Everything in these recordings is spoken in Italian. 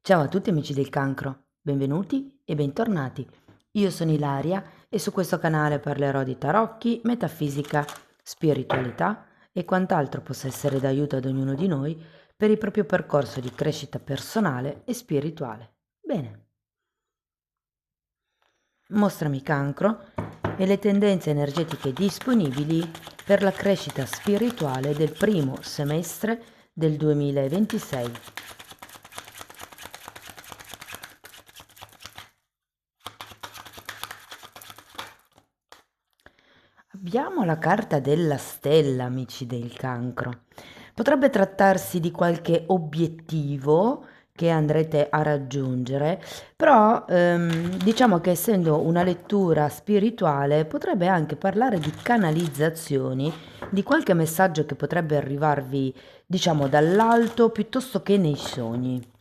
Ciao a tutti amici del cancro, benvenuti e bentornati. Io sono Ilaria e su questo canale parlerò di tarocchi, metafisica, spiritualità e quant'altro possa essere d'aiuto ad ognuno di noi per il proprio percorso di crescita personale e spirituale. Bene, mostrami cancro e le tendenze energetiche disponibili per la crescita spirituale del primo semestre del 2026. Abbiamo la carta della stella, amici del cancro. Potrebbe trattarsi di qualche obiettivo che andrete a raggiungere, però diciamo che essendo una lettura spirituale potrebbe anche parlare di canalizzazioni, di qualche messaggio che potrebbe arrivarvi, diciamo, dall'alto piuttosto che nei sogni.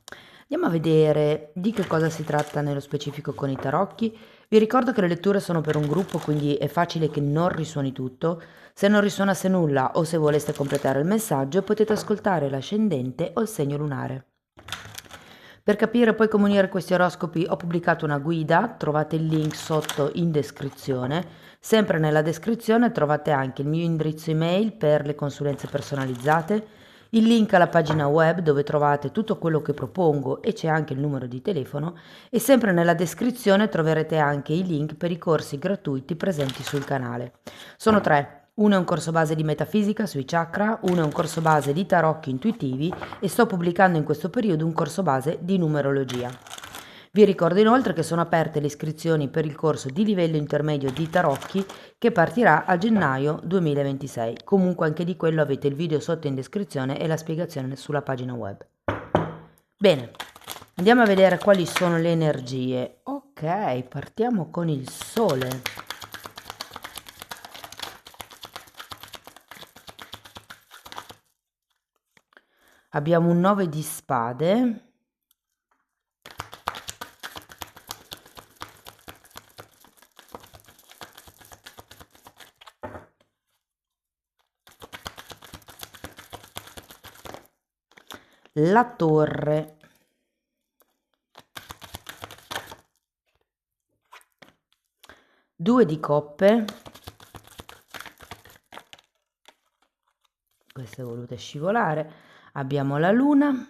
Andiamo a vedere di che cosa si tratta nello specifico con i tarocchi. Vi ricordo che le letture sono per un gruppo, quindi è facile che non risuoni tutto. Se non risuonasse nulla o se voleste completare il messaggio, potete ascoltare l'ascendente o il segno lunare. Per capire poi come unire questi oroscopi ho pubblicato una guida, trovate il link sotto in descrizione. Sempre nella descrizione trovate anche il mio indirizzo email per le consulenze personalizzate, il link alla pagina web dove trovate tutto quello che propongo e c'è anche il numero di telefono e sempre nella descrizione troverete anche i link per i corsi gratuiti presenti sul canale. Sono tre. Uno è un corso base di metafisica sui chakra, uno è un corso base di tarocchi intuitivi e sto pubblicando in questo periodo un corso base di numerologia. Vi ricordo inoltre che sono aperte le iscrizioni per il corso di livello intermedio di tarocchi che partirà a gennaio 2026. Comunque anche di quello avete il video sotto in descrizione e la spiegazione sulla pagina web. Bene, andiamo a vedere quali sono le energie. Ok, partiamo con il sole. Abbiamo un 9 di spade. La torre. Due di coppe. Queste volute scivolare. Abbiamo la luna.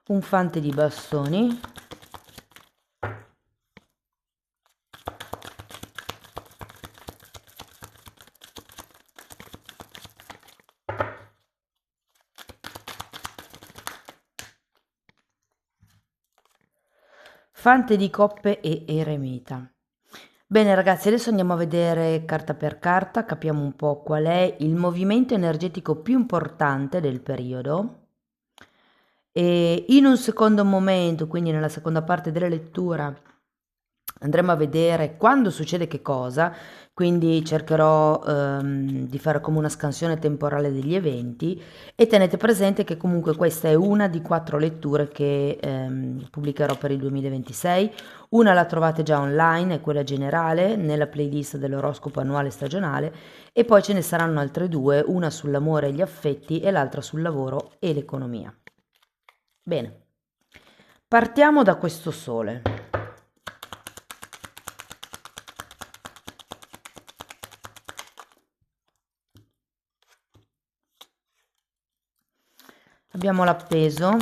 Un fante di bastoni. Fante di coppe e eremita. Bene ragazzi, adesso andiamo a vedere carta per carta, capiamo un po' qual è il movimento energetico più importante del periodo. E in un secondo momento, quindi nella seconda parte della lettura, andremo a vedere quando succede che cosa, quindi cercherò di fare come una scansione temporale degli eventi e tenete presente che comunque questa è una di 4 letture che pubblicherò per il 2026. Una la trovate già online, è quella generale, nella playlist dell'oroscopo annuale stagionale e poi ce ne saranno altre due, una sull'amore e gli affetti e l'altra sul lavoro e l'economia. Bene, partiamo da questo sole. Abbiamo l'appeso.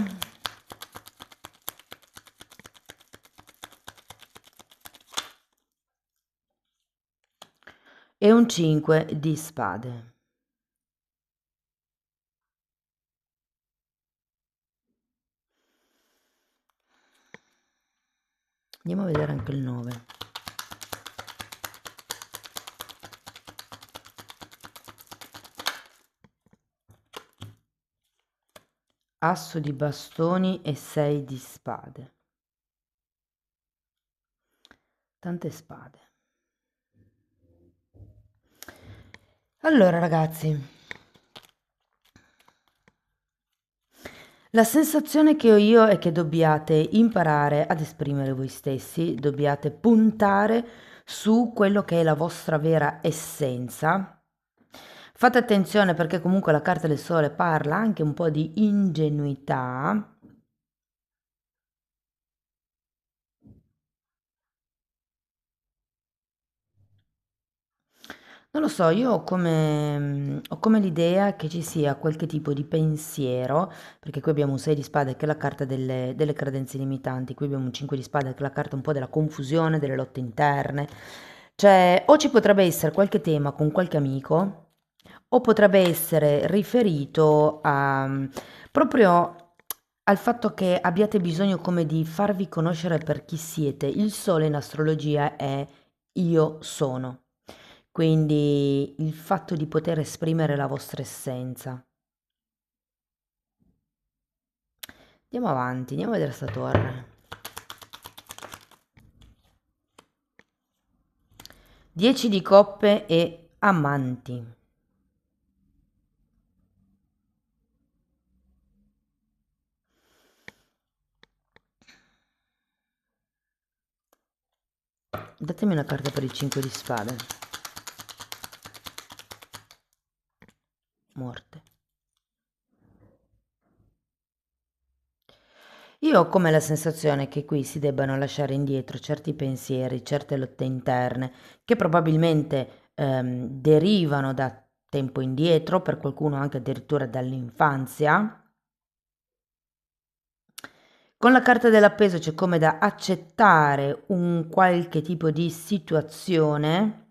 E un 5 di spade. Andiamo a vedere anche il 9. Asso di bastoni e 6 di spade. Tante spade. Allora ragazzi, La sensazione che ho io è che dobbiate imparare ad esprimere voi stessi, dobbiate puntare su quello che è la vostra vera essenza. Fate attenzione perché comunque la carta del sole parla anche un po' di ingenuità. Non lo so, io ho come l'idea che ci sia qualche tipo di pensiero, perché qui abbiamo un 6 di spade che è la carta delle credenze limitanti, qui abbiamo un 5 di spade che è la carta un po' della confusione, delle lotte interne. Cioè, o ci potrebbe essere qualche tema con qualche amico, o potrebbe essere riferito a proprio al fatto che abbiate bisogno come di farvi conoscere per chi siete. Il sole in astrologia è io sono. Quindi il fatto di poter esprimere la vostra essenza. Andiamo avanti, andiamo a vedere sta torre. 10 di coppe e amanti. Datemi una carta per il 5 di spade. Morte. Io ho come la sensazione che qui si debbano lasciare indietro certi pensieri, certe lotte interne, che probabilmente derivano da tempo indietro, per qualcuno anche addirittura dall'infanzia. Con la carta dell'appeso c'è come da accettare un qualche tipo di situazione.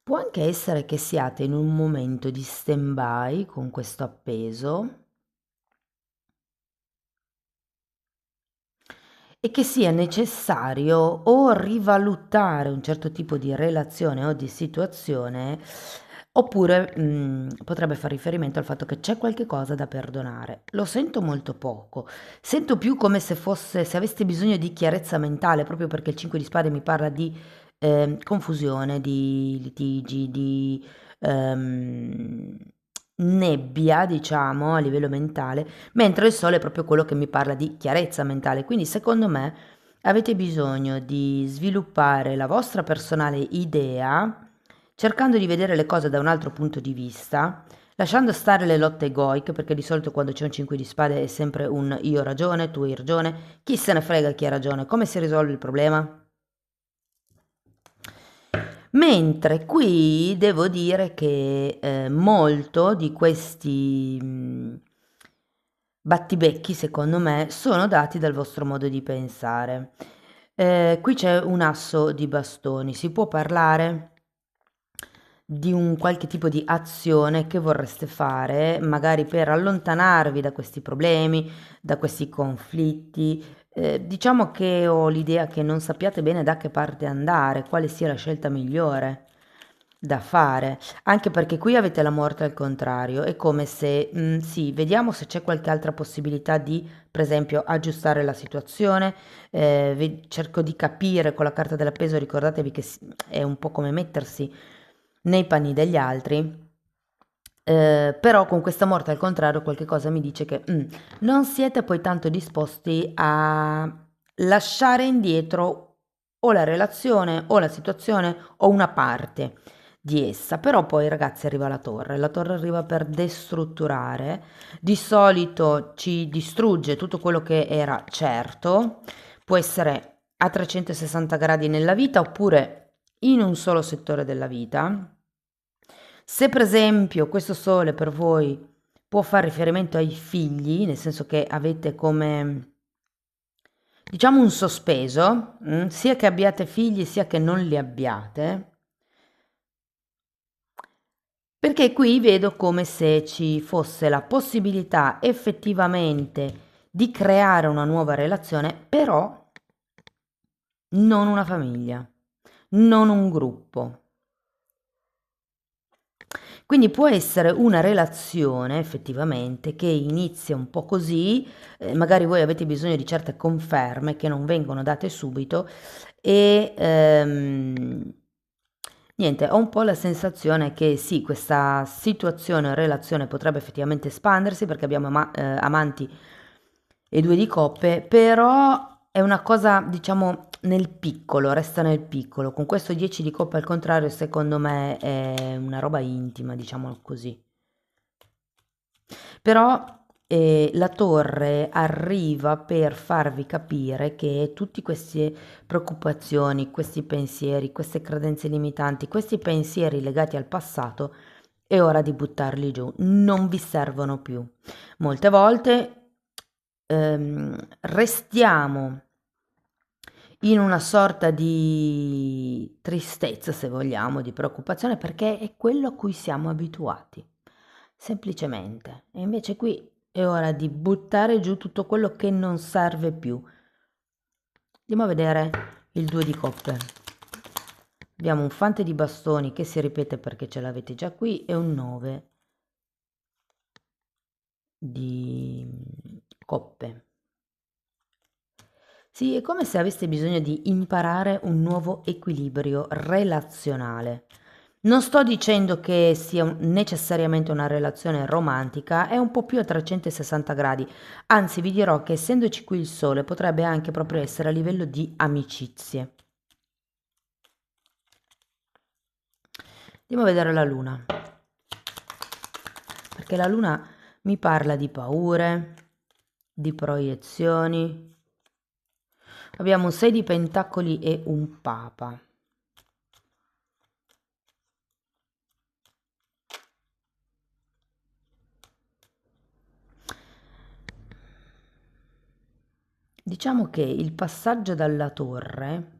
Può anche essere che siate in un momento di stand-by con questo appeso e che sia necessario o rivalutare un certo tipo di relazione o di situazione, oppure potrebbe fare riferimento al fatto che c'è qualche cosa da perdonare. Lo sento molto poco, sento più come se fosse, se aveste bisogno di chiarezza mentale, proprio perché il 5 di spade mi parla di confusione, di litigi, di ehm, nebbia, diciamo, a livello mentale, mentre il sole è proprio quello che mi parla di chiarezza mentale. Quindi secondo me avete bisogno di sviluppare la vostra personale idea, cercando di vedere le cose da un altro punto di vista, lasciando stare le lotte egoiche, perché di solito quando c'è un 5 di spade è sempre un io ho ragione, tu hai ragione, chi se ne frega chi ha ragione, come si risolve il problema? Mentre qui devo dire che molto di questi battibecchi, secondo me, sono dati dal vostro modo di pensare. Qui c'è un asso di bastoni, si può parlare di un qualche tipo di azione che vorreste fare, magari per allontanarvi da questi problemi, da questi conflitti. Diciamo che ho l'idea che non sappiate bene da che parte andare, quale sia la scelta migliore da fare, anche perché qui avete la morte al contrario, è come se, sì, vediamo se c'è qualche altra possibilità di, per esempio, aggiustare la situazione, cerco di capire con la carta dell'appeso, ricordatevi che è un po' come mettersi nei panni degli altri. Però con questa morte al contrario qualche cosa mi dice che non siete poi tanto disposti a lasciare indietro o la relazione o la situazione o una parte di essa. Però poi ragazzi arriva la torre arriva per destrutturare, di solito ci distrugge tutto quello che era certo, può essere a 360 gradi nella vita oppure in un solo settore della vita. Se per esempio questo sole per voi può fare riferimento ai figli, nel senso che avete come, diciamo, un sospeso, sia che abbiate figli sia che non li abbiate, perché qui vedo come se ci fosse la possibilità effettivamente di creare una nuova relazione, però non una famiglia, non un gruppo. Quindi può essere una relazione effettivamente che inizia un po' così, magari voi avete bisogno di certe conferme che non vengono date subito e Niente, ho un po' la sensazione che sì, questa situazione o relazione potrebbe effettivamente espandersi perché abbiamo amanti e due di coppe, però è una cosa, diciamo, nel piccolo, resta nel piccolo. Con questo 10 di coppe al contrario, secondo me è una roba intima, diciamo così. Però la torre arriva per farvi capire che tutte queste preoccupazioni, questi pensieri, queste credenze limitanti, questi pensieri legati al passato, è ora di buttarli giù, non vi servono più. Molte volte restiamo in una sorta di tristezza, se vogliamo, di preoccupazione, perché è quello a cui siamo abituati, semplicemente. E invece qui è ora di buttare giù tutto quello che non serve più. Andiamo a vedere il 2 di coppe. Abbiamo un fante di bastoni che si ripete perché ce l'avete già qui e un 9 di coppe. Sì, è come se aveste bisogno di imparare un nuovo equilibrio relazionale. Non sto dicendo che sia necessariamente una relazione romantica, è un po' più a 360 gradi. Anzi, vi dirò che essendoci qui il sole, potrebbe anche proprio essere a livello di amicizie. Andiamo a vedere la luna, perché la luna mi parla di paure, di proiezioni. Abbiamo un 6 di pentacoli e un papa. Diciamo che il passaggio dalla torre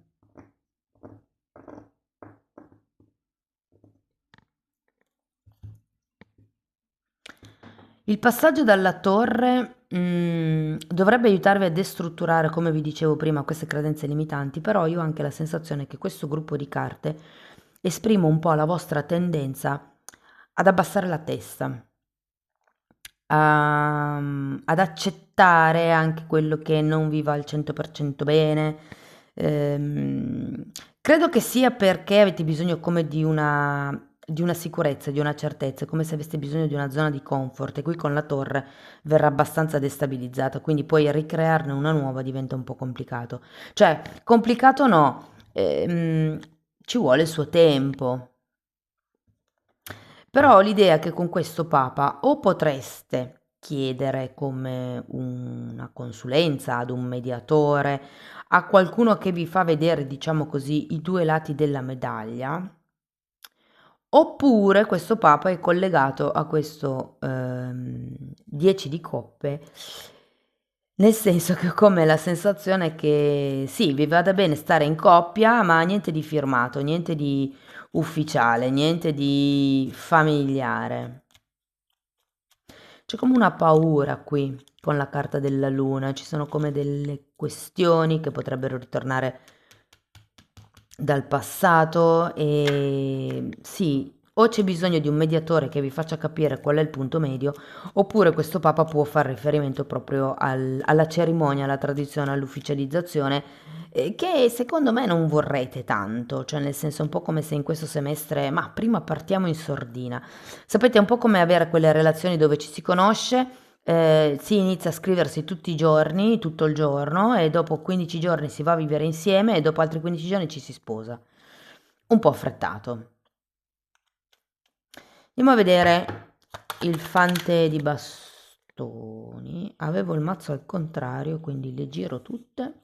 dovrebbe aiutarvi a destrutturare, come vi dicevo prima, queste credenze limitanti, però io ho anche la sensazione che questo gruppo di carte esprime un po' la vostra tendenza ad abbassare la testa, ad accettare anche quello che non vi va al 100% bene. Ehm, Credo che sia perché avete bisogno come di una sicurezza, di una certezza, come se aveste bisogno di una zona di comfort e qui con la torre verrà abbastanza destabilizzata, quindi poi ricrearne una nuova diventa un po' complicato. Cioè, complicato no, ci vuole il suo tempo. Però ho l'idea che con questo Papa o potreste chiedere come una consulenza ad un mediatore, a qualcuno che vi fa vedere, diciamo così, i due lati della medaglia, oppure questo Papa è collegato a questo 10 di coppe, nel senso che ho come la sensazione che sì, vi vada bene stare in coppia, ma niente di firmato, niente di ufficiale, niente di familiare. C'è come una paura qui con la carta della luna, ci sono come delle questioni che potrebbero ritornare dal passato e sì, o c'è bisogno di un mediatore che vi faccia capire qual è il punto medio, oppure questo Papa può fare riferimento proprio alla cerimonia, alla tradizione, all'ufficializzazione, che secondo me non vorrete tanto, cioè nel senso un po' come se in questo semestre, ma prima partiamo in sordina. Sapete, è un po' come avere quelle relazioni dove ci si conosce, si inizia a scriversi tutti i giorni, tutto il giorno, e dopo 15 giorni si va a vivere insieme e dopo altri 15 giorni ci si sposa. Un po' affrettato. Andiamo a vedere il fante di bastoni. Avevo il mazzo al contrario, quindi le giro tutte.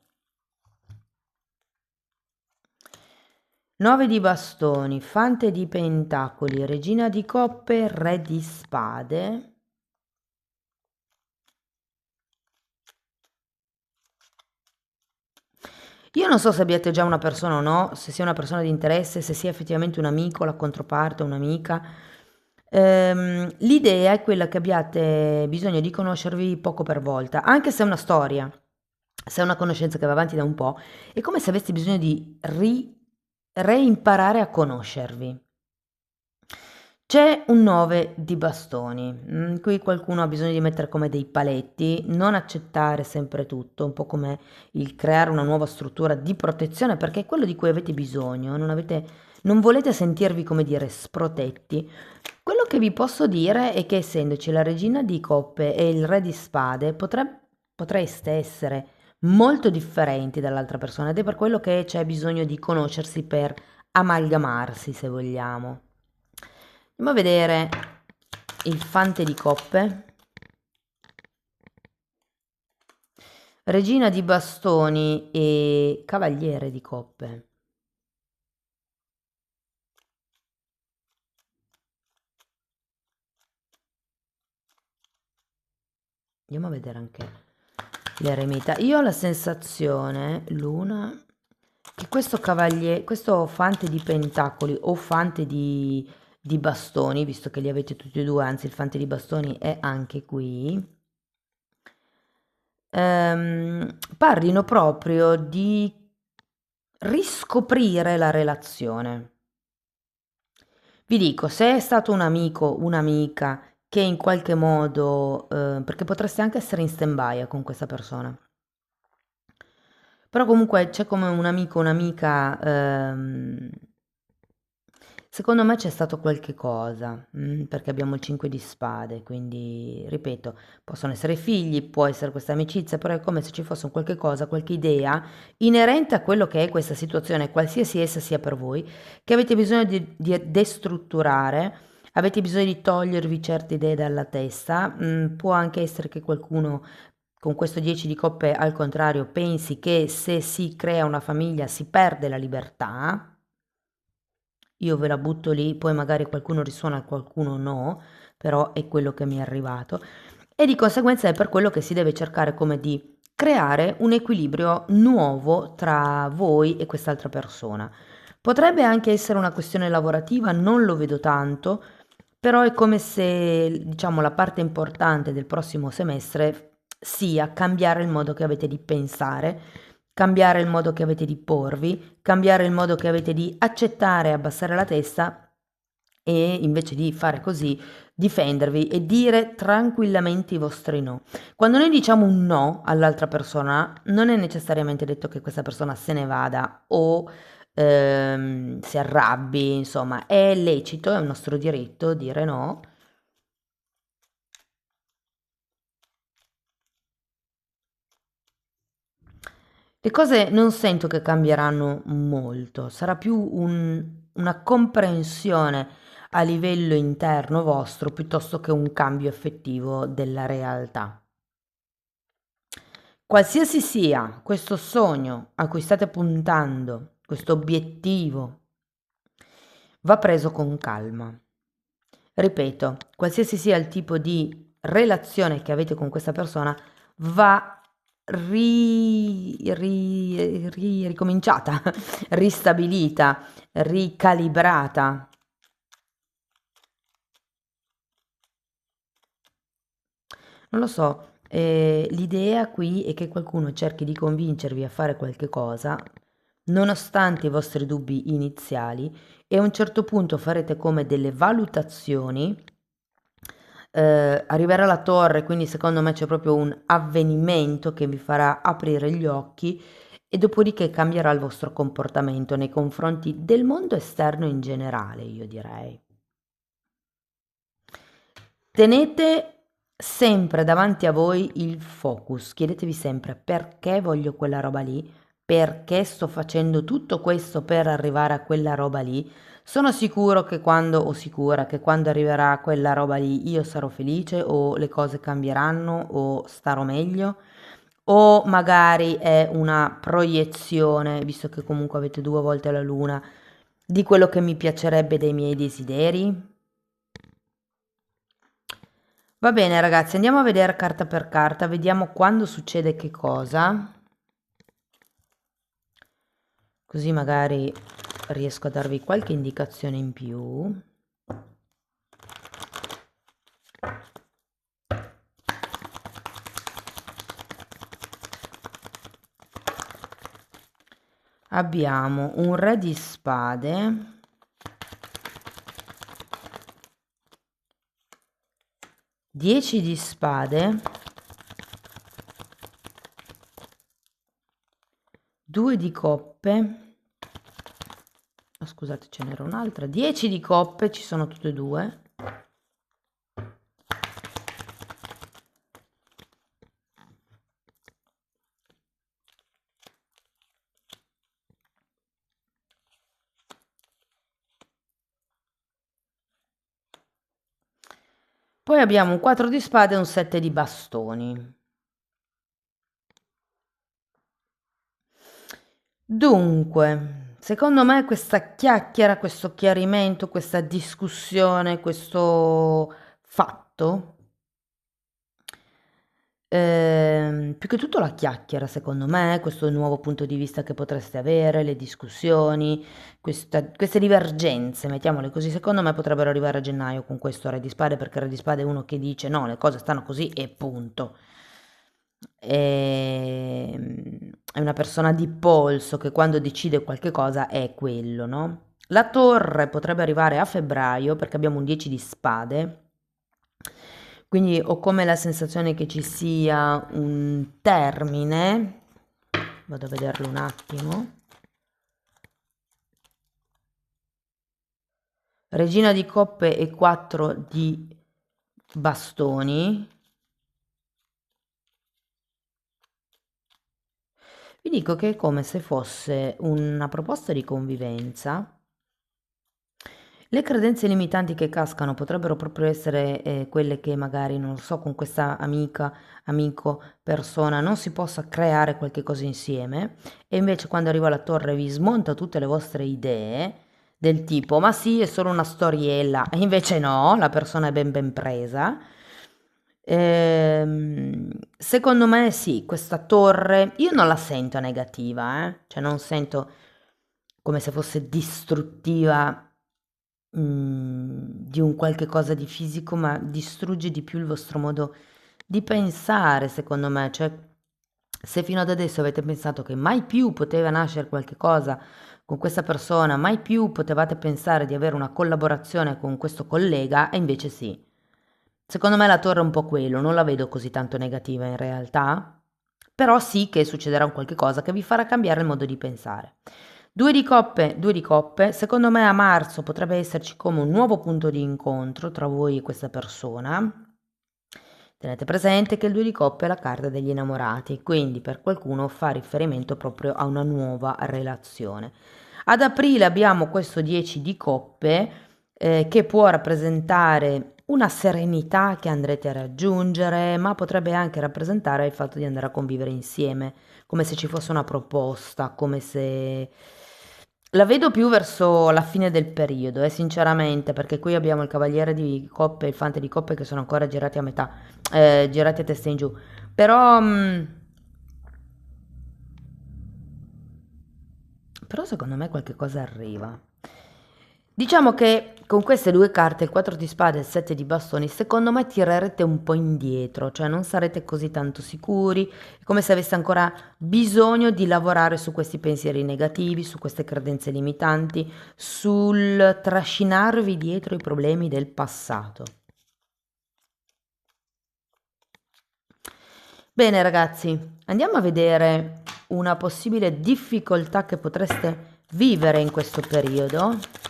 9 di bastoni, fante di pentacoli, regina di coppe, re di spade. Io non so se abbiate già una persona o no, se sia una persona di interesse, se sia effettivamente un amico, la controparte, un'amica. L'idea è quella che abbiate bisogno di conoscervi poco per volta, anche se è una storia, se è una conoscenza che va avanti da un po', è come se aveste bisogno di reimparare a conoscervi. C'è un 9 di bastoni, qui qualcuno ha bisogno di mettere come dei paletti, non accettare sempre tutto, un po' come il creare una nuova struttura di protezione, perché è quello di cui avete bisogno, non avete non volete sentirvi, come dire, sprotetti. Quello che vi posso dire è che essendoci la regina di coppe e il re di spade, potreste essere molto differenti dall'altra persona ed è per quello che c'è bisogno di conoscersi per amalgamarsi, se vogliamo. Andiamo a vedere il fante di coppe. Regina di bastoni e cavaliere di coppe. Andiamo a vedere anche l'eremita. Io ho la sensazione, Luna, che questo cavaliere, questo fante di pentacoli o fante di bastoni, visto che li avete tutti e due, anzi il fante di bastoni è anche qui, parlino proprio di riscoprire la relazione. Vi dico, se è stato un amico, un'amica che in qualche modo, perché potreste anche essere in stand-by con questa persona, però comunque c'è come un amico, un'amica, secondo me c'è stato qualche cosa, perché abbiamo il 5 di spade, quindi ripeto, possono essere figli, può essere questa amicizia, però è come se ci fosse un qualche cosa, qualche idea inerente a quello che è questa situazione, qualsiasi essa sia per voi, che avete bisogno di destrutturare, avete bisogno di togliervi certe idee dalla testa, può anche essere che qualcuno con questo 10 di coppe al contrario pensi che se si crea una famiglia si perde la libertà. Io ve la butto lì, poi magari qualcuno risuona, qualcuno no, però è quello che mi è arrivato. E di conseguenza è per quello che si deve cercare come di creare un equilibrio nuovo tra voi e quest'altra persona. Potrebbe anche essere una questione lavorativa, non lo vedo tanto, però è come se, diciamo, la parte importante del prossimo semestre sia cambiare il modo che avete di pensare, cambiare il modo che avete di porvi, cambiare il modo che avete di accettare e abbassare la testa e invece di fare così, difendervi e dire tranquillamente i vostri no. Quando noi diciamo un no all'altra persona, non è necessariamente detto che questa persona se ne vada o si arrabbi, insomma, è lecito, è un nostro diritto dire no. Le cose non sento che cambieranno molto, sarà più una comprensione a livello interno vostro piuttosto che un cambio effettivo della realtà. Qualsiasi sia questo sogno a cui state puntando, questo obiettivo, va preso con calma. Ripeto, qualsiasi sia il tipo di relazione che avete con questa persona, va ricominciata, ristabilita, ricalibrata. Non lo so, l'idea qui è che qualcuno cerchi di convincervi a fare qualche cosa, nonostante i vostri dubbi iniziali, e a un certo punto farete come delle valutazioni, arriverà la torre, quindi secondo me c'è proprio un avvenimento che vi farà aprire gli occhi e dopodiché cambierà il vostro comportamento nei confronti del mondo esterno in generale, io direi. Tenete sempre davanti a voi il focus, chiedetevi sempre perché voglio quella roba lì, perché sto facendo tutto questo per arrivare a quella roba lì. Sono sicuro che quando, o sicura che quando arriverà quella roba lì io sarò felice o le cose cambieranno o starò meglio. O magari è una proiezione, visto che comunque avete 2 volte la luna, di quello che mi piacerebbe dei miei desideri. Va bene ragazzi, andiamo a vedere carta per carta, vediamo quando succede che cosa, così magari riesco a darvi qualche indicazione in più. Abbiamo un re di spade, 10 di spade, 2 di coppe, scusate, ce n'era un'altra, 10 di coppe, ci sono tutte e due. Poi abbiamo un 4 di spade e un 7 di bastoni. Dunque, secondo me questa chiacchiera, questo chiarimento, questa discussione, questo fatto, più che tutto la chiacchiera, secondo me, questo nuovo punto di vista che potreste avere, le discussioni, queste divergenze, mettiamole così, secondo me potrebbero arrivare a gennaio con questo Re di Spade, perché il Re di Spade è uno che dice no, le cose stanno così e punto. È una persona di polso che quando decide qualche cosa è quello, no? La torre potrebbe arrivare a febbraio perché abbiamo un 10 di spade, quindi ho come la sensazione che ci sia un termine, vado a vederlo un attimo. Regina di coppe e 4 di bastoni. Vi dico che è come se fosse una proposta di convivenza. Le credenze limitanti che cascano potrebbero proprio essere quelle che magari, non so, con questa amica, amico, persona non si possa creare qualche cosa insieme e invece quando arriva la torre vi smonta tutte le vostre idee del tipo ma sì è solo una storiella e invece no, la persona è ben presa. Secondo me sì, questa torre io non la sento negativa, cioè non sento come se fosse distruttiva di un qualche cosa di fisico, ma distrugge di più il vostro modo di pensare, secondo me. Cioè, se fino ad adesso avete pensato che mai più poteva nascere qualche cosa con questa persona, mai più potevate pensare di avere una collaborazione con questo collega, e invece sì. Secondo me la torre è un po' quello, non la vedo così tanto negativa in realtà, però sì che succederà un qualche cosa che vi farà cambiare il modo di pensare. Due di coppe, secondo me a marzo potrebbe esserci come un nuovo punto di incontro tra voi e questa persona. Tenete presente che il 2 di coppe è la carta degli innamorati, quindi per qualcuno fa riferimento proprio a una nuova relazione. Ad aprile abbiamo questo 10 di coppe che può rappresentare una serenità che andrete a raggiungere, ma potrebbe anche rappresentare il fatto di andare a convivere insieme, come se ci fosse una proposta, come se... La vedo più verso la fine del periodo, sinceramente, perché qui abbiamo il cavaliere di coppe e il fante di coppe che sono ancora girati a metà, girati a testa in giù. Però, però secondo me qualche cosa arriva. Diciamo che con queste due carte, il 4 di spade e il 7 di bastoni, secondo me tirerete un po' indietro, cioè non sarete così tanto sicuri, è come se aveste ancora bisogno di lavorare su questi pensieri negativi, su queste credenze limitanti, sul trascinarvi dietro i problemi del passato. Bene ragazzi, andiamo a vedere una possibile difficoltà che potreste vivere in questo periodo.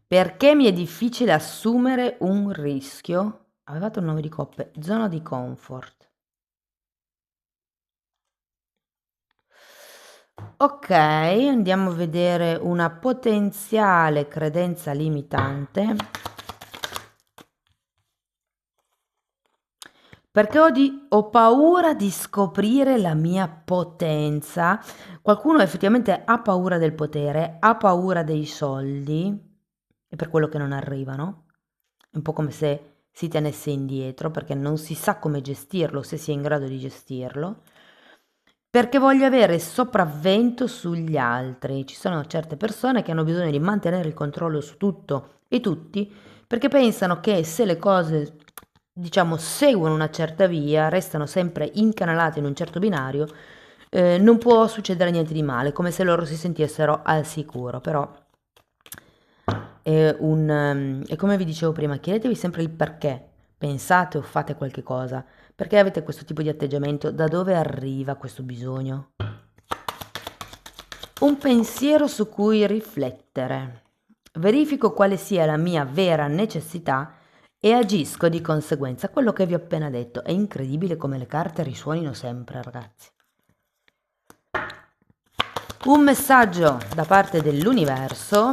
Perché mi è difficile assumere un rischio? Avevate un 9 di coppe, zona di comfort. Ok, andiamo a vedere una potenziale credenza limitante. Perché ho paura di scoprire la mia potenza. Qualcuno effettivamente ha paura del potere, ha paura dei soldi, è per quello che non arrivano. È un po' come se si tenesse indietro perché non si sa come gestirlo, se si è in grado di gestirlo. Perché voglio avere sopravvento sugli altri. Ci sono certe persone che hanno bisogno di mantenere il controllo su tutto e tutti perché pensano che se le cose, diciamo, seguono una certa via, restano sempre incanalate in un certo binario, non può succedere niente di male, come se loro si sentissero al sicuro. Però è come vi dicevo prima, chiedetevi sempre il perché. pensate o fate qualche cosa. Perché avete questo tipo di atteggiamento? Da dove arriva questo bisogno? Un pensiero su cui riflettere. Verifico quale sia la mia vera necessità e agisco di conseguenza. Quello che vi ho appena detto. È incredibile come le carte risuonino sempre, ragazzi. Un messaggio da parte dell'universo.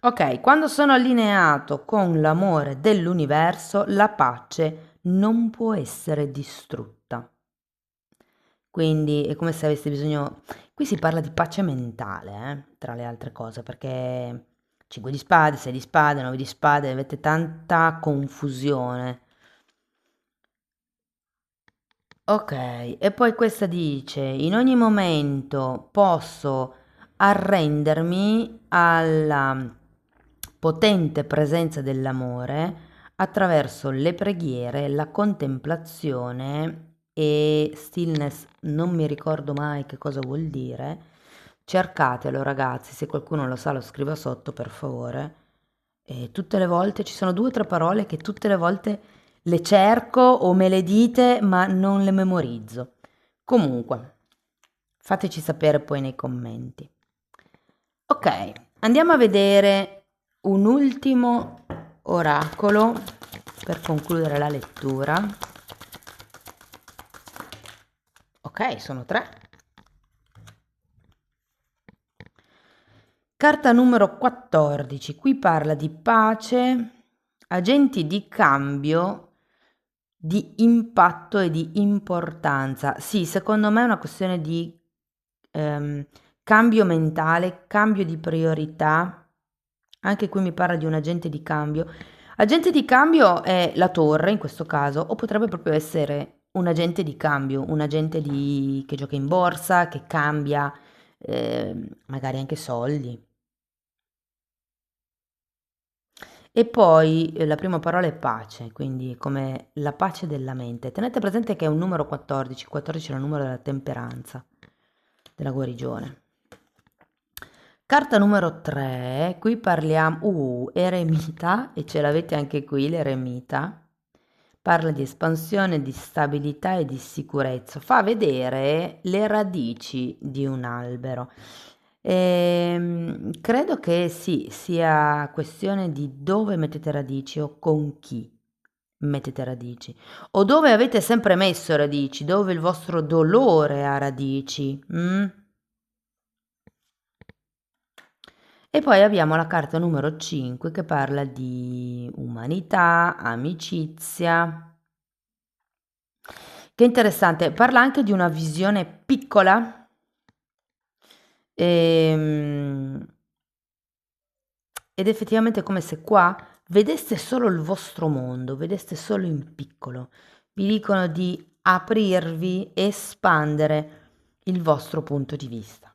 Ok, quando sono allineato con l'amore dell'universo, la pace non può essere distrutta. Quindi è come se avessi bisogno... Qui si parla di pace mentale, tra le altre cose, perché 5 di spade, 6 di spade, 9 di spade, avete tanta confusione. Ok, e poi questa dice, in ogni momento posso arrendermi alla potente presenza dell'amore attraverso le preghiere, la contemplazione e stillness, non mi ricordo mai che cosa vuol dire. Cercatelo ragazzi, se qualcuno lo sa lo scriva sotto per favore. E tutte le volte ci sono 2 o 3 parole che tutte le volte le cerco o me le dite, ma non le memorizzo. Comunque, fateci sapere poi nei commenti. Ok, andiamo a vedere un ultimo oracolo per concludere la lettura. Ok, sono 3. Carta numero 14, qui parla di pace, agenti di cambio, di impatto e di importanza. Sì, secondo me è una questione di cambio mentale, cambio di priorità. Anche qui mi parla di un agente di cambio. Agente di cambio è la torre in questo caso, o potrebbe proprio essere un agente di cambio, un agente che gioca in borsa, che cambia magari anche soldi. E poi la prima parola è pace, quindi come la pace della mente. Tenete presente che è un numero 14, 14 è il numero della temperanza, della guarigione. Carta numero 3, qui parliamo, eremita, e ce l'avete anche qui l'eremita. Parla di espansione, di stabilità e di sicurezza. Fa vedere le radici di un albero. Credo che sì, sia questione di dove mettete radici o con chi mettete radici. O dove avete sempre messo radici, dove il vostro dolore ha radici. E poi abbiamo la carta numero 5 che parla di umanità, amicizia. Che interessante, parla anche di una visione piccola. Ed effettivamente è come se qua vedeste solo il vostro mondo, vedeste solo in piccolo. Vi dicono di aprirvi, espandere il vostro punto di vista.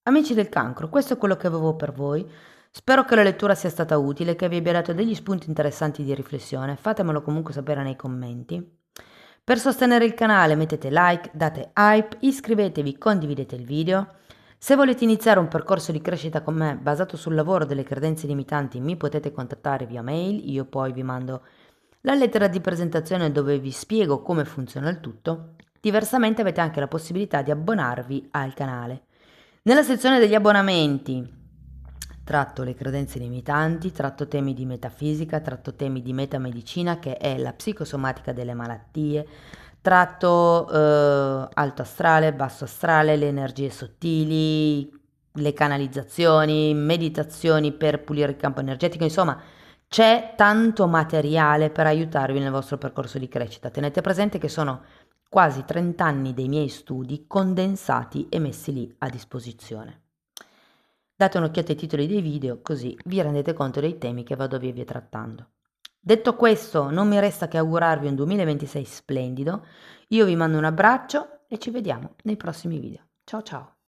Amici del cancro, questo è quello che avevo per voi. Spero che la lettura sia stata utile, che vi abbia dato degli spunti interessanti di riflessione. Fatemelo comunque sapere nei commenti. Per sostenere il canale mettete like, date hype, iscrivetevi, condividete il video. Se volete iniziare un percorso di crescita con me basato sul lavoro delle credenze limitanti, mi potete contattare via mail, io poi vi mando la lettera di presentazione dove vi spiego come funziona il tutto. Diversamente avete anche la possibilità di abbonarvi al canale. Nella sezione degli abbonamenti tratto le credenze limitanti, tratto temi di metafisica, tratto temi di metamedicina che è la psicosomatica delle malattie, tratto alto astrale, basso astrale, le energie sottili, le canalizzazioni, meditazioni per pulire il campo energetico, insomma c'è tanto materiale per aiutarvi nel vostro percorso di crescita. Tenete presente che sono quasi 30 anni dei miei studi condensati e messi lì a disposizione. Date un'occhiata ai titoli dei video così vi rendete conto dei temi che vado via via trattando. Detto questo, non mi resta che augurarvi un 2026 splendido. Io vi mando un abbraccio e ci vediamo nei prossimi video. Ciao ciao!